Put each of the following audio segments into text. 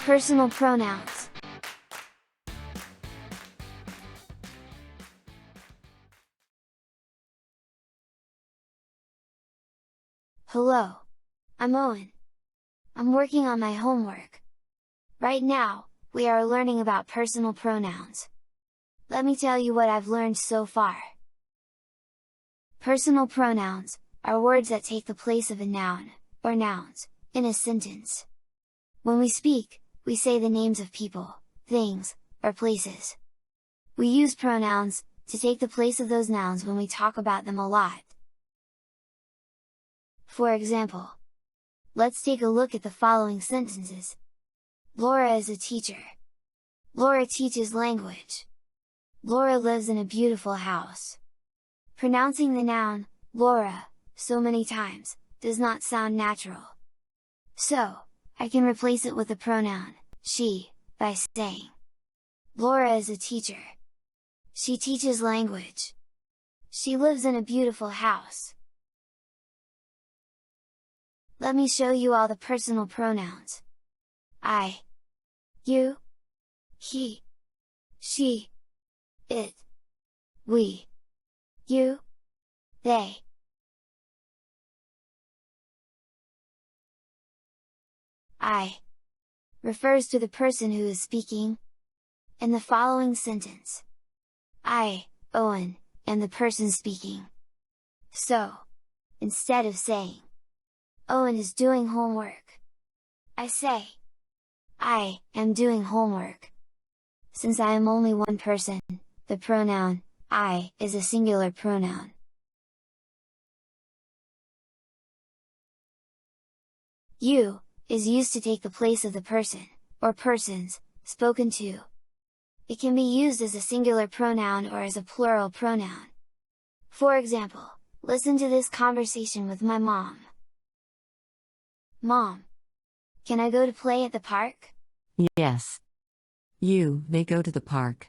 Personal pronouns. Hello. I'm Owen. I'm working on my homework. Right now, we are learning about personal pronouns. Let me tell you what I've learned so far. Personal pronouns are words that take the place of a noun, or nouns, in a sentence. When we speak, we say the names of people, things, or places. We use pronouns to take the place of those nouns when we talk about them a lot. For example, let's take a look at the following sentences. Laura is a teacher. Laura teaches language. Laura lives in a beautiful house. Pronouncing the noun, Laura, so many times, does not sound natural. So, I can replace it with the pronoun, she, by saying, Laura is a teacher. She teaches language. She lives in a beautiful house. Let me show you all the personal pronouns. I, you, he, she, it, we, you, they. I refers to the person who is speaking. In the following sentence, I, Owen, am the person speaking. So, instead of saying, Owen is doing homework, I say, I am doing homework. Since I am only one person, the pronoun, I, is a singular pronoun. You is used to take the place of the person, or persons, spoken to. It can be used as a singular pronoun or as a plural pronoun. For example, listen to this conversation with my mom. Mom, can I go to play at the park? Yes. You may go to the park.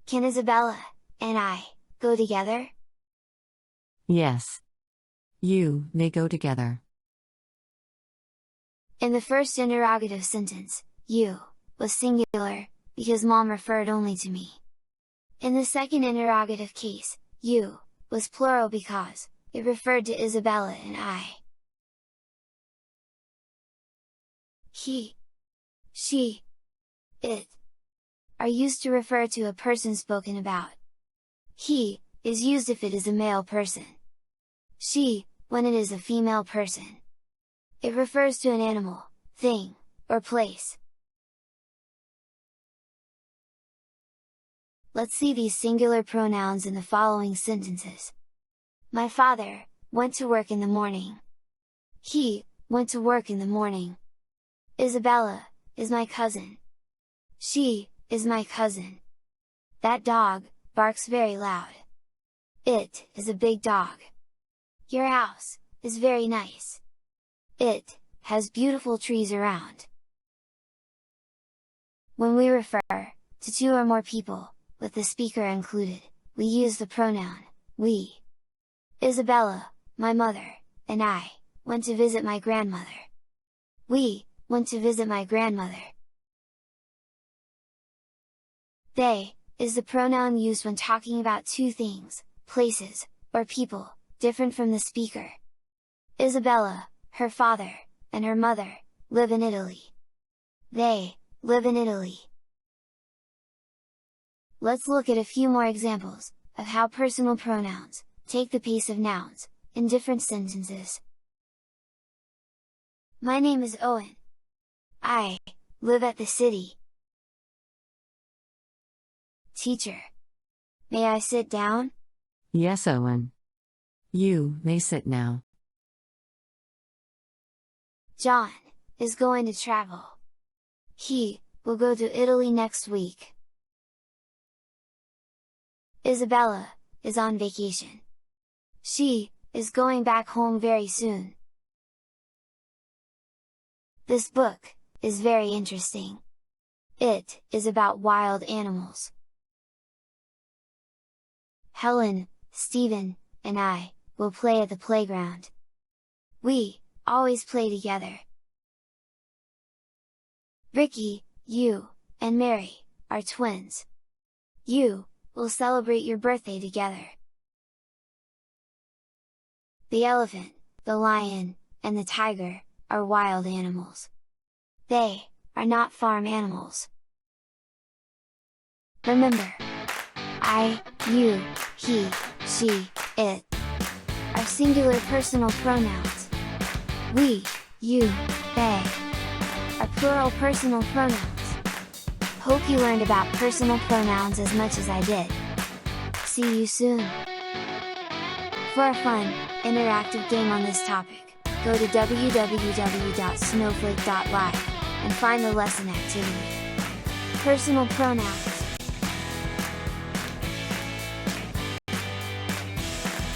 Can Isabella and I go together? Yes. You may go together. In the first interrogative sentence, you was singular, because mom referred only to me. In the second interrogative case, you was plural because it referred to Isabella and I. He, she, it are used to refer to a person spoken about. He is used if it is a male person. She, when it is a female person. It refers to an animal, thing, or place. Let's see these singular pronouns in the following sentences. My father went to work in the morning. He went to work in the morning. Isabella is my cousin. She is my cousin. That dog barks very loud. It is a big dog. Your house is very nice. It has beautiful trees around. When we refer to two or more people, with the speaker included, we use the pronoun, we. Isabella, my mother, and I, went to visit my grandmother. We went to visit my grandmother. They is the pronoun used when talking about two things, places, or people, different from the speaker. Isabella, her father, and her mother, live in Italy. They live in Italy. Let's look at a few more examples of how personal pronouns take the place of nouns in different sentences. My name is Owen. I live at the city. Teacher, may I sit down? Yes, Owen. You may sit now. John is going to travel. He will go to Italy next week. Isabella is on vacation. She is going back home very soon. This book is very interesting. It is about wild animals. Helen, Stephen, and I will play at the playground. We always play together. Ricky, you, and Mary, are twins. You, will celebrate your birthday together. The elephant, the lion, and the tiger, are wild animals. They, are not farm animals. Remember, I, you, he, she, it, are singular personal pronouns. We, you, they, are plural personal pronouns. Hope you learned about personal pronouns as much as I did. See you soon! For a fun, interactive game on this topic, go to www.snowflake.live, and find the lesson activity. Personal pronouns.